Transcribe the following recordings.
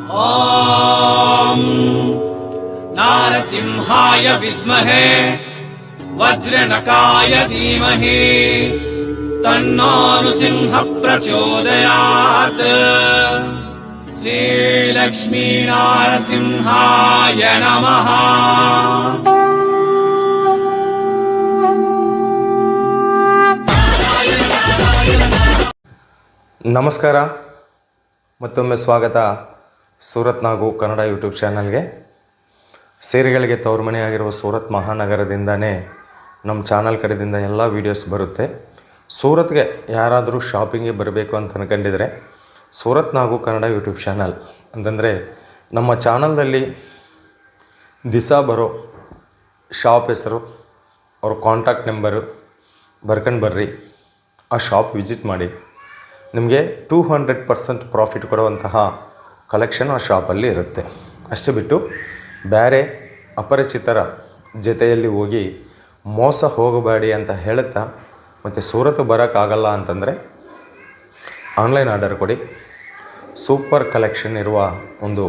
ॐ नारसिंहाय विद्महे वज्रनकाय धीमहि तन्नो नृसिंह प्रचोदयात्। श्रीलक्ष्मी नारसिंहाय नमः। ನಮಸ್ಕಾರ, ಮತ್ತೊಮ್ಮೆ ಸ್ವಾಗತ ಸೂರತ್ ನಾಗು ಕನ್ನಡ ಯೂಟ್ಯೂಬ್ ಚಾನಲ್ಗೆ. ಸೀರೆಗಳಿಗೆ ತವರು ಮನೆಯಾಗಿರುವ ಸೂರತ್ ಮಹಾನಗರದಿಂದನೇ ನಮ್ಮ ಚಾನಲ್ ಕಡೆಯಿಂದ ಎಲ್ಲ ವೀಡಿಯೋಸ್ ಬರುತ್ತೆ. ಸೂರತ್ಗೆ ಯಾರಾದರೂ ಶಾಪಿಂಗಿಗೆ ಬರಬೇಕು ಅಂತ ಅಂದ್ಕೊಂಡಿದ್ರೆ ಸೂರತ್ ನಾಗು ಕನ್ನಡ ಯೂಟ್ಯೂಬ್ ಚಾನಲ್ ಅಂತಂದರೆ ನಮ್ಮ ಚಾನಲ್ದಲ್ಲಿ ದಿವಸ ಬರೋ ಶಾಪ್ ಹೆಸರು, ಅವ್ರ ಕಾಂಟ್ಯಾಕ್ಟ್ ನಂಬರು ಬರ್ಕೊಂಡು ಬರ್ರಿ, ಆ ಶಾಪ್ ವಿಸಿಟ್ ಮಾಡಿ. ನಿಮಗೆ 200% ಪ್ರಾಫಿಟ್ ಕೊಡುವಂತಹ ಕಲೆಕ್ಷನ್ ಆ ಶಾಪಲ್ಲಿ ಇರುತ್ತೆ. ಅಷ್ಟು ಬಿಟ್ಟು ಬೇರೆ ಅಪರಿಚಿತರ ಜೊತೆಯಲ್ಲಿ ಹೋಗಿ ಮೋಸ ಹೋಗಬೇಡಿ ಅಂತ ಹೇಳುತ್ತಾ, ಮತ್ತು ಸೂರತ್ ಬರೋಕ್ಕಾಗಲ್ಲ ಅಂತಂದರೆ ಆನ್ಲೈನ್ ಆರ್ಡರ್ ಕೊಡಿ. ಸೂಪರ್ ಕಲೆಕ್ಷನ್ ಇರುವ ಒಂದು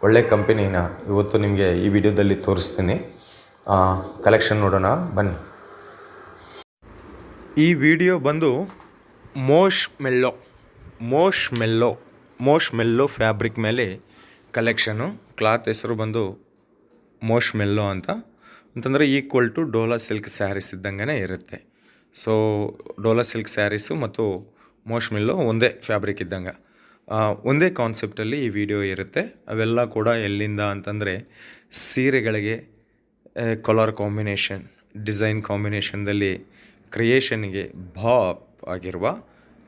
ಒಳ್ಳೆ ಕಂಪನಿನ ಇವತ್ತು ನಿಮಗೆ ಈ ವಿಡಿಯೋದಲ್ಲಿ ತೋರಿಸ್ತೀನಿ. ಕಲೆಕ್ಷನ್ ನೋಡೋಣ ಬನ್ನಿ. ಈ ವಿಡಿಯೋ ಬಂದು ಮೋಶ್ ಮೆಲ್ಲೋ ಫ್ಯಾಬ್ರಿಕ್ ಮೇಲೆ ಕಲೆಕ್ಷನು. ಕ್ಲಾತ್ ಹೆಸರು ಬಂದು ಮೋಶ್ ಮೆಲ್ಲೋ ಅಂತಂದರೆ equal to Dola silk sarees ಇದ್ದಂಗೆ ಇರುತ್ತೆ. ಸೊ ಡೋಲಾ ಸಿಲ್ಕ್ ಸ್ಯಾರೀಸು ಮತ್ತು ಮೋಶ್ ಮೆಲ್ಲೋ ಒಂದೇ ಫ್ಯಾಬ್ರಿಕ್ ಇದ್ದಂಗೆ, ಒಂದೇ ಕಾನ್ಸೆಪ್ಟಲ್ಲಿ ಈ ವಿಡಿಯೋ ಇರುತ್ತೆ. ಅವೆಲ್ಲ ಕೂಡ ಎಲ್ಲಿಂದ ಅಂತಂದರೆ ಸೀರೆಗಳಿಗೆ ಕಲರ್ ಕಾಂಬಿನೇಷನ್, ಡಿಸೈನ್ ಕಾಂಬಿನೇಷನ್ದಲ್ಲಿ ಕ್ರಿಯೇಷನ್ಗೆ ಬಾಪ್ ಆಗಿರುವ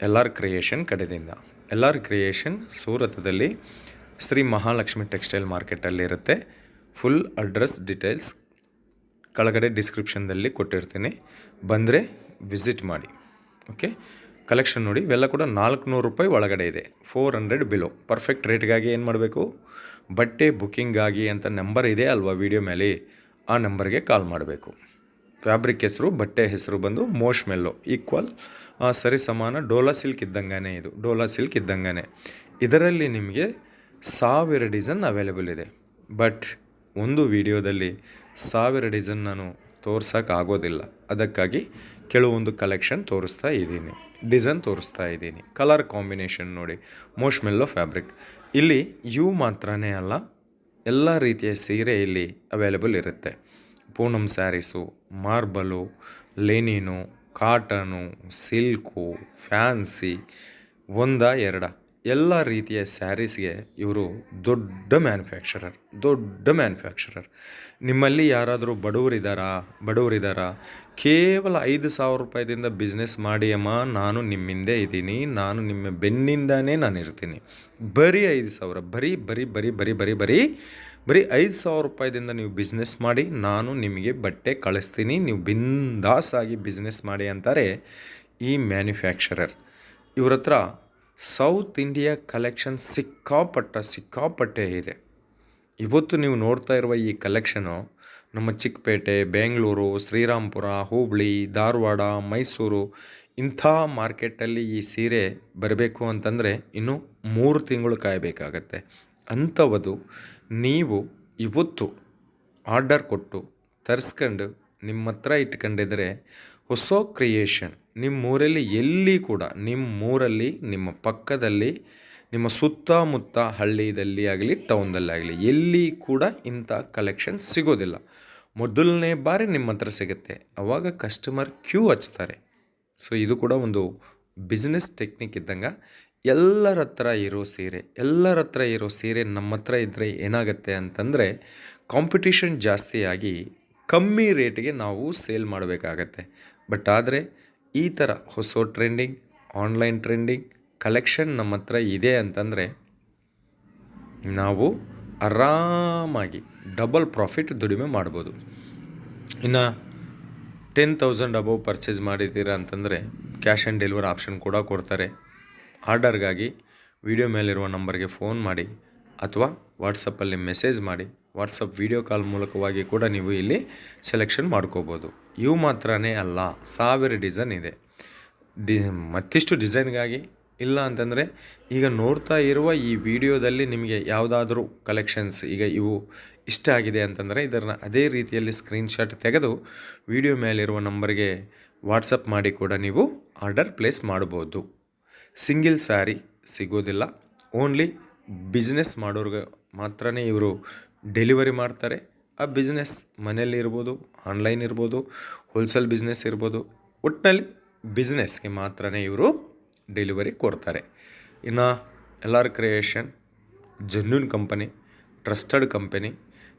LR ಕ್ರಿಯೇಷನ್ ಕಡೆಯಿಂದ. LR ಕ್ರಿಯೇಷನ್ ಸೂರತದಲ್ಲಿ ಶ್ರೀ ಮಹಾಲಕ್ಷ್ಮಿ ಟೆಕ್ಸ್ಟೈಲ್ ಮಾರ್ಕೆಟಲ್ಲಿ ಇರುತ್ತೆ. ಫುಲ್ ಅಡ್ರೆಸ್ ಡೀಟೇಲ್ಸ್ ಕೆಳಗಡೆ ಡಿಸ್ಕ್ರಿಪ್ಷನ್ದಲ್ಲಿ ಕೊಟ್ಟಿರ್ತೀನಿ, ಬಂದರೆ ವಿಸಿಟ್ ಮಾಡಿ. ಓಕೆ, ಕಲೆಕ್ಷನ್ ನೋಡಿ. ಇವೆಲ್ಲ ಕೂಡ 400 ರೂಪಾಯಿ ಒಳಗಡೆ ಇದೆ, 400 ಬಿಲೋ. ಪರ್ಫೆಕ್ಟ್ ರೇಟ್ಗಾಗಿ ಏನು ಮಾಡಬೇಕು, ಬಟ್ಟೆ ಬುಕ್ಕಿಂಗಾಗಿ ಅಂತ ನಂಬರ್ ಇದೆ ಅಲ್ವಾ ವಿಡಿಯೋ ಮೇಲೆ, ಆ ನಂಬರ್ಗೆ ಕಾಲ್ ಮಾಡಬೇಕು. ಫ್ಯಾಬ್ರಿಕ್ ಹೆಸರು, ಬಟ್ಟೆ ಹೆಸರು ಬಂದು ಮೋಶ್ ಮೆಲ್ಲೋ, ಈಕ್ವಲ್ ಸರಿ ಸಮಾನ ಡೋಲಾ ಸಿಲ್ಕ್ ಇದ್ದಂಗೆ. ಇದು ಡೋಲಾ ಸಿಲ್ಕ್ ಇದ್ದಂಗೆ. ಇದರಲ್ಲಿ ನಿಮಗೆ 1000 ಡಿಸೈನ್ ಅವೈಲೇಬಲ್ ಇದೆ. ಬಟ್ ಒಂದು ವಿಡಿಯೋದಲ್ಲಿ 1000 ಡಿಸೈನ್ ನಾನು ತೋರ್ಸೋಕ್ಕಾಗೋದಿಲ್ಲ. ಅದಕ್ಕಾಗಿ ಕೆಲವೊಂದು ಕಲೆಕ್ಷನ್ ತೋರಿಸ್ತಾ ಇದ್ದೀನಿ, ಡಿಸೈನ್ ತೋರಿಸ್ತಾ ಇದ್ದೀನಿ. ಕಲರ್ ಕಾಂಬಿನೇಷನ್ ನೋಡಿ, ಮೋಶ್ ಮೆಲ್ಲೋ ಫ್ಯಾಬ್ರಿಕ್. ಇಲ್ಲಿ ಇವು ಮಾತ್ರನೇ ಅಲ್ಲ, ಎಲ್ಲ ರೀತಿಯ ಸೀರೆ ಇಲ್ಲಿ ಅವೈಲೇಬಲ್ ಇರುತ್ತೆ. Poonam sarees, marble, linen, cotton, silk, fancy, ಒಂದ ಎರಡ ಎಲ್ಲ ರೀತಿಯ ಸ್ಯಾರೀಸ್ಗೆ ಇವರು ದೊಡ್ಡ ಮ್ಯಾನುಫ್ಯಾಕ್ಚರರ್. ನಿಮ್ಮಲ್ಲಿ ಯಾರಾದರೂ ಬಡವರಿದ್ದಾರಾ ಕೇವಲ 5,000 ರೂಪಾಯಿದಿಂದ ಬಿಸ್ನೆಸ್ ಮಾಡಿ ಅಮ್ಮ, ನಾನು ನಿಮ್ಮಿಂದೆ ಇದ್ದೀನಿ, ನಾನು ನಿಮ್ಮ ಬೆನ್ನಿಂದನೇ ನಾನು ಇರ್ತೀನಿ. ಬರೀ 5,000, ಬರೀ 5,000 ರೂಪಾಯಿದಿಂದ ನೀವು ಬಿಸ್ನೆಸ್ ಮಾಡಿ, ನಾನು ನಿಮಗೆ ಬಟ್ಟೆ ಕಳಿಸ್ತೀನಿ, ನೀವು ಬಿಂದಾಸಾಗಿ ಬಿಸ್ನೆಸ್ ಮಾಡಿ ಅಂತಾರೆ ಈ ಮ್ಯಾನುಫ್ಯಾಕ್ಚರರ್. ಇವ್ರ ಹತ್ರ ಸೌತ್ ಇಂಡಿಯಾ ಕಲೆಕ್ಷನ್ ಸಿಕ್ಕಾಪಟ್ಟೆ ಇದೆ. ಇವತ್ತು ನೀವು ನೋಡ್ತಾ ಇರುವ ಈ ಕಲೆಕ್ಷನು ನಮ್ಮ ಚಿಕ್ಕಪೇಟೆ, ಬೆಂಗಳೂರು, ಶ್ರೀರಾಮ್ಪುರ, ಹುಬ್ಬಳ್ಳಿ, ಧಾರವಾಡ, ಮೈಸೂರು ಇಂಥ ಮಾರ್ಕೆಟಲ್ಲಿ ಈ ಸೀರೆ ಬರಬೇಕು ಅಂತಂದರೆ ಇನ್ನೂ 3 ತಿಂಗಳು ಕಾಯಬೇಕಾಗತ್ತೆ. ಅಂಥವದು ನೀವು ಇವತ್ತು ಆರ್ಡರ್ ಕೊಟ್ಟು ತರಿಸ್ಕೊಂಡು ನಿಮ್ಮ ಹತ್ರ ಇಟ್ಕೊಂಡಿದ್ರೆ ಹೊಸ ಕ್ರಿಯೇಷನ್ ನಿಮ್ಮೂರಲ್ಲಿ ಎಲ್ಲಿ ಕೂಡ, ನಿಮ್ಮೂರಲ್ಲಿ, ನಿಮ್ಮ ಪಕ್ಕದಲ್ಲಿ, ನಿಮ್ಮ ಸುತ್ತಮುತ್ತ ಹಳ್ಳಿಯಲ್ಲಿ ಆಗಲಿ ಟೌನ್ದಲ್ಲಿ ಆಗಲಿ ಎಲ್ಲಿ ಕೂಡ ಇಂಥ ಕಲೆಕ್ಷನ್ ಸಿಗೋದಿಲ್ಲ. ಮೊದಲನೇ ಬಾರಿ ನಿಮ್ಮ ಹತ್ರ ಸಿಗುತ್ತೆ, ಆವಾಗ ಕಸ್ಟಮರ್ ಕ್ಯೂ ಹಚ್ತಾರೆ. ಸೊ ಇದು ಕೂಡ ಒಂದು ಬಿಸ್ನೆಸ್ ಟೆಕ್ನಿಕ್ ಇದ್ದಂಗೆ. ಎಲ್ಲರ ಹತ್ರ ಇರೋ ಸೀರೆ ನಮ್ಮ ಹತ್ರ ಇದ್ದರೆ ಏನಾಗುತ್ತೆ ಅಂತಂದರೆ ಕಾಂಪಿಟೇಷನ್ ಜಾಸ್ತಿ ಆಗಿ ಕಮ್ಮಿ ರೇಟಿಗೆ ನಾವು ಸೇಲ್ ಮಾಡಬೇಕಾಗತ್ತೆ. ಬಟ್ ಆದರೆ ಈ ಥರ ಹೊಸ ಟ್ರೆಂಡಿಂಗ್, ಆನ್ಲೈನ್ ಟ್ರೆಂಡಿಂಗ್ ಕಲೆಕ್ಷನ್ ನಮ್ಮ ಹತ್ರ ಇದೆ ಅಂತಂದರೆ ನಾವು ಆರಾಮಾಗಿ ಡಬಲ್ ಪ್ರಾಫಿಟ್ ದುಡಿಮೆ ಮಾಡ್ಬೋದು. ಇನ್ನು 10,000 ಅಬೌವ್ ಪರ್ಚೇಸ್ ಮಾಡಿದ್ದೀರಾ ಅಂತಂದರೆ ಕ್ಯಾಶ್ ಆನ್ ಡೆಲಿವರಿ ಆಪ್ಷನ್ ಕೂಡ ಕೊಡ್ತಾರೆ. ಆರ್ಡರ್ಗಾಗಿ ವಿಡಿಯೋ ಮೇಲಿರುವ ನಂಬರ್ಗೆ ಫೋನ್ ಮಾಡಿ ಅಥವಾ ವಾಟ್ಸಪ್ಪಲ್ಲಿ ಮೆಸೇಜ್ ಮಾಡಿ, ವಾಟ್ಸಪ್ ವಿಡಿಯೋ ಕಾಲ್ ಮೂಲಕವಾಗಿ ಕೂಡ ನೀವು ಇಲ್ಲಿ ಸೆಲೆಕ್ಷನ್ ಮಾಡ್ಕೋಬೋದು. ಇವು ಮಾತ್ರನೇ ಅಲ್ಲ, 1000 ಡಿಸೈನ್ ಇದೆ. ಮತ್ತಿಷ್ಟು ಡಿಸೈನ್ಗಾಗಿ ಇಲ್ಲ ಅಂತಂದರೆ ಈಗ ನೋಡ್ತಾ ಇರುವ ಈ ವಿಡಿಯೋದಲ್ಲಿ ನಿಮಗೆ ಯಾವುದಾದ್ರೂ ಕಲೆಕ್ಷನ್ಸ್ ಈಗ ಇವು ಇಷ್ಟ ಆಗಿದೆ ಅಂತಂದರೆ ಇದನ್ನು ಅದೇ ರೀತಿಯಲ್ಲಿ ಸ್ಕ್ರೀನ್ಶಾಟ್ ತೆಗೆದು ವಿಡಿಯೋ ಮೇಲಿರುವ ನಂಬರ್ಗೆ ವಾಟ್ಸಪ್ ಮಾಡಿ ಕೂಡ ನೀವು ಆರ್ಡರ್ ಪ್ಲೇಸ್ ಮಾಡ್ಬೋದು. ಸಿಂಗಲ್ ಸ್ಯಾರಿ ಸಿಗೋದಿಲ್ಲ, ಓನ್ಲಿ ಬಿಸ್ನೆಸ್ ಮಾಡೋರಿಗೆ ಮಾತ್ರ ಇವರು ಡೆಲಿವರಿ ಮಾಡ್ತಾರೆ. ಆ ಬಿಸ್ನೆಸ್ ಮನೆಯಲ್ಲಿ ಇರ್ಬೋದು, ಆನ್ಲೈನ್ ಇರ್ಬೋದು, ಹೋಲ್ಸೇಲ್ ಬಿಸ್ನೆಸ್ ಇರ್ಬೋದು, ಒಟ್ಟಿನಲ್ಲಿ ಬಿಸ್ನೆಸ್ಗೆ ಮಾತ್ರ ಇವರು ಡೆಲಿವರಿ ಕೊಡ್ತಾರೆ. ಇನ್ನು LR creation genuine company, trusted company.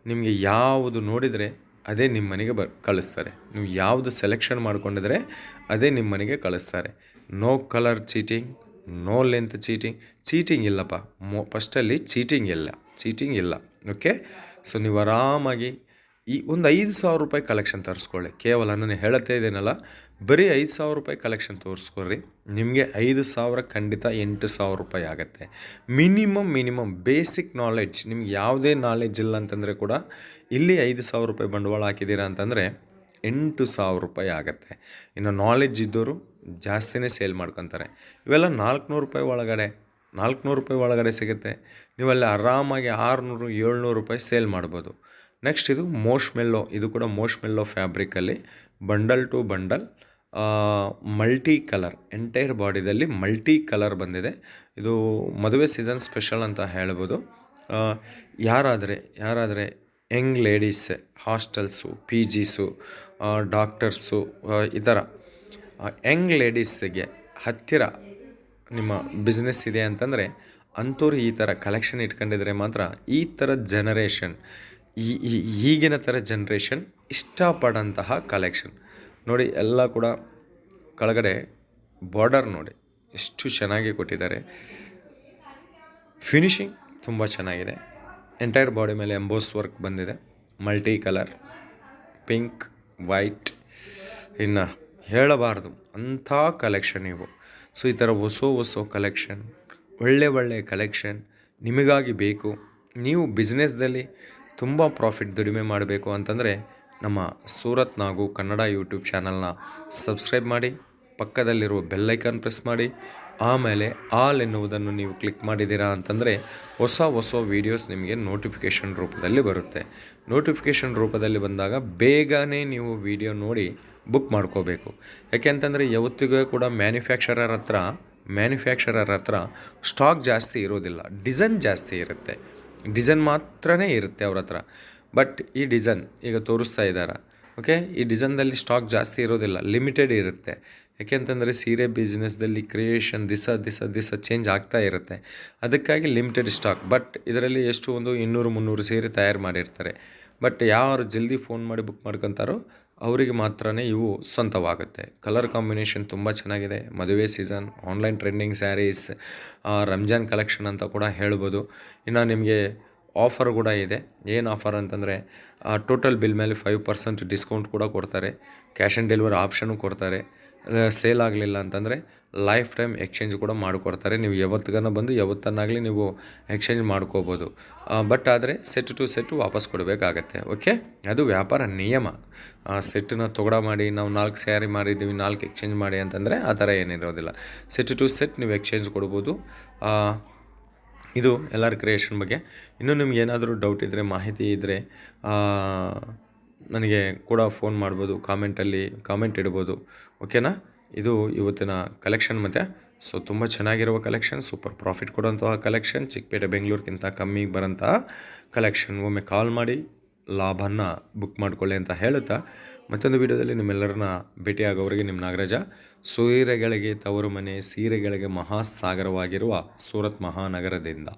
ನಿಮಗೆ ಯಾವುದು ನೋಡಿದರೆ ಅದೇ ನಿಮ್ಮ ಮನೆಗೆ ಕಳಿಸ್ತಾರೆ. ನೀವು ಯಾವುದು ಸೆಲೆಕ್ಷನ್ ಮಾಡ್ಕೊಂಡಿದ್ರೆ ಅದೇ ನಿಮ್ಮ ಮನೆಗೆ ಕಳಿಸ್ತಾರೆ. No colour cheating, no length cheating ಇಲ್ಲಪ್ಪ. ಫಸ್ಟಲ್ಲಿ ಚೀಟಿಂಗ್ ಇಲ್ಲ. ಓಕೆ, ಸೊ ನೀವು ಆರಾಮಾಗಿ ಈ ಒಂದು 5,000 ರೂಪಾಯಿ ಕಲೆಕ್ಷನ್ ತರಿಸ್ಕೊಳ್ಳಿ. ಕೇವಲ ನಾನು ಹೇಳುತ್ತಾ ಇದ್ದೇನಲ್ಲ, ಬರೀ 5,000 ರೂಪಾಯಿ ಕಲೆಕ್ಷನ್ ತೋರಿಸ್ಕೊಳ್ರಿ, ನಿಮಗೆ 5,000 ಖಂಡಿತ 8,000 ರೂಪಾಯಿ ಆಗುತ್ತೆ. ಮಿನಿಮಮ್ ಬೇಸಿಕ್ ನಾಲೆಡ್ಜ್, ನಿಮ್ಗೆ ಯಾವುದೇ ನಾಲೆಡ್ಜ್ ಇಲ್ಲ ಅಂತಂದರೆ ಕೂಡ ಇಲ್ಲಿ 5,000 ರೂಪಾಯಿ ಬಂಡವಾಳ ಹಾಕಿದ್ದೀರಾ ಅಂತಂದರೆ 8,000 ರೂಪಾಯಿ ಆಗುತ್ತೆ. ಇನ್ನು ನಾಲೆಡ್ಜ್ ಇದ್ದವರು ಜಾಸ್ತಿನೇ ಸೇಲ್ ಮಾಡ್ಕೊತಾರೆ. ಇವೆಲ್ಲ 400 ರೂಪಾಯಿ ಒಳಗಡೆ ಸಿಗುತ್ತೆ. ನೀವಲ್ಲಿ ಆರಾಮಾಗಿ 600-700 ರೂಪಾಯಿ ಸೇಲ್ ಮಾಡ್ಬೋದು. ನೆಕ್ಸ್ಟ್ ಇದು ಮೋಶ್ಮೆಲ್ಲೋ, ಇದು ಕೂಡ ಮೋಶ್ಮೆಲ್ಲೋ ಫ್ಯಾಬ್ರಿಕಲ್ಲಿ bundle to bundle multi colour, entire ಬಾಡಿದಲ್ಲಿ ಮಲ್ಟಿ ಕಲರ್ ಬಂದಿದೆ. ಇದು ಮದುವೆ ಸೀಸನ್ ಸ್ಪೆಷಲ್ ಅಂತ ಹೇಳ್ಬೋದು. ಯಾರಾದರೆ ಯಂಗ್ ಲೇಡೀಸ್, ಹಾಸ್ಟೆಲ್ಸು, PGಸು, ಡಾಕ್ಟರ್ಸು, ಈ ಥರ ಯಂಗ್ ಲೇಡೀಸಿಗೆ ಹತ್ತಿರ ನಿಮ್ಮ ಬಿಸ್ನೆಸ್ ಇದೆ ಅಂತಂದರೆ ಅಂಥವ್ರು ಈ ಥರ ಕಲೆಕ್ಷನ್ ಇಟ್ಕೊಂಡಿದ್ರೆ ಮಾತ್ರ ಈ ಥರ ಜನರೇಷನ್, ಈಗಿನ ಥರ ಜನ್ರೇಷನ್ ಇಷ್ಟಪಡೋಂತಹ ಕಲೆಕ್ಷನ್ ನೋಡಿ. ಎಲ್ಲ ಕೂಡ ಕೆಳಗಡೆ ಬಾರ್ಡರ್ ನೋಡಿ ಎಷ್ಟು ಚೆನ್ನಾಗಿ ಕೊಟ್ಟಿದ್ದಾರೆ. ಫಿನಿಶಿಂಗ್ ತುಂಬ ಚೆನ್ನಾಗಿದೆ. ಎಂಟೈರ್ ಬಾಡಿ ಮೇಲೆ ಎಂಬೋಸ್ ವರ್ಕ್ ಬಂದಿದೆ, ಮಲ್ಟಿ ಕಲರ್, ಪಿಂಕ್, ವೈಟ್. ಇನ್ನು ಹೇಳಬಾರ್ದು ಅಂಥ ಕಲೆಕ್ಷನ್ ಇವು. ಸೊ ಈ ಥರ ಹೊಸ ಕಲೆಕ್ಷನ್, ಒಳ್ಳೆ ಕಲೆಕ್ಷನ್ ನಿಮಗಾಗಿ ಬೇಕು. ನೀವು ಬಿಸ್ನೆಸ್ದಲ್ಲಿ ತುಂಬ ಪ್ರಾಫಿಟ್ ದುಡಿಮೆ ಮಾಡಬೇಕು ಅಂತಂದರೆ ನಮ್ಮ ಸೂರತ್ ನಾಗು ಕನ್ನಡ ಯೂಟ್ಯೂಬ್ ಚಾನಲ್ನ ಸಬ್ಸ್ಕ್ರೈಬ್ ಮಾಡಿ, ಪಕ್ಕದಲ್ಲಿರುವ ಬೆಲ್ಲೈಕನ್ ಪ್ರೆಸ್ ಮಾಡಿ, ಆಮೇಲೆ ಆಲ್ ಎನ್ನುವುದನ್ನು ನೀವು ಕ್ಲಿಕ್ ಮಾಡಿದ್ದೀರಾ ಅಂತಂದರೆ ಹೊಸ ವೀಡಿಯೋಸ್ ನಿಮಗೆ ನೋಟಿಫಿಕೇಷನ್ ರೂಪದಲ್ಲಿ ಬರುತ್ತೆ. ನೋಟಿಫಿಕೇಷನ್ ರೂಪದಲ್ಲಿ ಬಂದಾಗ ಬೇಗನೆ ನೀವು ವಿಡಿಯೋ ನೋಡಿ ಬುಕ್ ಮಾಡ್ಕೋಬೇಕು. ಯಾಕೆಂತಂದರೆ ಯಾವತ್ತಿಗೂ ಕೂಡ ಮ್ಯಾನುಫ್ಯಾಕ್ಚರರ್ ಹತ್ರ ಸ್ಟಾಕ್ ಜಾಸ್ತಿ ಇರೋದಿಲ್ಲ, ಡಿಸೈನ್ ಜಾಸ್ತಿ ಇರುತ್ತೆ. ಡಿಸೈನ್ ಮಾತ್ರ ಇರುತ್ತೆ ಅವ್ರ ಹತ್ರ. ಬಟ್ ಈ ಡಿಸೈನ್ ಈಗ ತೋರಿಸ್ತಾ ಇದ್ದಾರೆ, ಓಕೆ, ಈ ಡಿಸೈನ್ದಲ್ಲಿ ಸ್ಟಾಕ್ ಜಾಸ್ತಿ ಇರೋದಿಲ್ಲ, ಲಿಮಿಟೆಡ್ ಇರುತ್ತೆ. ಯಾಕೆಂತಂದರೆ ಸೀರೆ ಬಿಸ್ನೆಸ್ದಲ್ಲಿ ಕ್ರಿಯೇಷನ್ ದಿವಸ ಚೇಂಜ್ ಆಗ್ತಾ ಇರುತ್ತೆ. ಅದಕ್ಕಾಗಿ ಲಿಮಿಟೆಡ್ ಸ್ಟಾಕ್. ಬಟ್ ಇದರಲ್ಲಿ ಎಷ್ಟು ಒಂದು 200-300 ಸೀರೆ ತಯಾರು ಮಾಡಿರ್ತಾರೆ. ಬಟ್ ಯಾರು ಜಲ್ದಿ ಫೋನ್ ಮಾಡಿ ಬುಕ್ ಮಾಡ್ಕೊತಾರೋ ಅವರಿಗೆ ಮಾತ್ರ ಇವು ಸ್ವಂತವಾಗುತ್ತೆ. ಕಲರ್ ಕಾಂಬಿನೇಷನ್ ತುಂಬ ಚೆನ್ನಾಗಿದೆ. ಮದುವೆ season, online trending sarees, Ramzan collection ಅಂತ ಕೂಡ ಹೇಳ್ಬೋದು. ಇನ್ನು ನಿಮಗೆ ಆಫರ್ ಕೂಡ ಇದೆ. ಏನು ಆಫರ್ ಅಂತಂದರೆ ಟೋಟಲ್ ಬಿಲ್ ಮೇಲೆ 5% ಡಿಸ್ಕೌಂಟ್ ಕೂಡ ಕೊಡ್ತಾರೆ. ಕ್ಯಾಶ್ ಆನ್ ಡೆಲಿವರಿ ಆಪ್ಷನ್ನು ಕೊಡ್ತಾರೆ. ಸೇಲ್ ಆಗಲಿಲ್ಲ ಅಂತಂದರೆ ಲೈಫ್ ಟೈಮ್ ಎಕ್ಸ್ಚೇಂಜ್ ಕೂಡ ಮಾಡಿಕೊಡ್ತಾರೆ. ನೀವು ಯಾವತ್ತಿಗನ ಬಂದು ಯಾವತ್ತನ್ನಾಗಲಿ ನೀವು ಎಕ್ಸ್ಚೇಂಜ್ ಮಾಡ್ಕೋಬೋದು. ಬಟ್ ಆದರೆ ಸೆಟ್ ಟು ಸೆಟ್ ವಾಪಸ್ ಕೊಡಬೇಕಾಗತ್ತೆ. ಓಕೆ, ಅದು ವ್ಯಾಪಾರ ನಿಯಮ. ಸೆಟ್ಟನ್ನ ತೊಗಡ ಮಾಡಿ ನಾವು 4 ಸ್ಯಾರಿ ಮಾಡಿದ್ದೀವಿ 4 ಎಕ್ಸ್ಚೇಂಜ್ ಮಾಡಿ ಅಂತಂದರೆ ಆ ಥರ ಏನಿರೋದಿಲ್ಲ. ಸೆಟ್ ಟು ಸೆಟ್ ನೀವು ಎಕ್ಸ್ಚೇಂಜ್ ಕೊಡ್ಬೋದು. ಇದು LR ಕ್ರಿಯೇಷನ್ ಬಗ್ಗೆ. ಇನ್ನೂ ನಿಮ್ಗೆ ಏನಾದರೂ ಡೌಟ್ ಇದ್ದರೆ, ಮಾಹಿತಿ ಇದ್ದರೆ ನನಗೆ ಕೂಡ ಫೋನ್ ಮಾಡ್ಬೋದು, ಕಾಮೆಂಟ್ ಇಡ್ಬೋದು. ಓಕೆನಾ? ಇದು ಇವತ್ತಿನ ಕಲೆಕ್ಷನ್ ಮತ್ತು ಸೊ ತುಂಬ ಚೆನ್ನಾಗಿರುವ ಕಲೆಕ್ಷನ್, ಸೂಪರ್ ಪ್ರಾಫಿಟ್ ಕೊಡುವಂತಹ ಕಲೆಕ್ಷನ್, ಚಿಕ್ಕಪೇಟೆ ಬೆಂಗಳೂರಿಗಿಂತ ಕಮ್ಮಿ ಬರೋಂತಹ ಕಲೆಕ್ಷನ್. ಒಮ್ಮೆ ಕಾಲ್ ಮಾಡಿ ಲಾಭನ ಬುಕ್ ಮಾಡಿಕೊಳ್ಳಿ ಅಂತ ಹೇಳುತ್ತಾ ಮತ್ತೊಂದು ವಿಡಿಯೋದಲ್ಲಿ ನಿಮ್ಮೆಲ್ಲರನ್ನ ಭೇಟಿಯಾಗೋವರೆಗೆ ನಿಮ್ಮ ನಾಗರಾಜ. ಸೀರೆಗಳಿಗೆ ತವರು ಮನೆ, ಸೀರೆಗಳಿಗೆ ಮಹಾಸಾಗರವಾಗಿರುವ ಸೂರತ್ ಮಹಾನಗರದಿಂದ.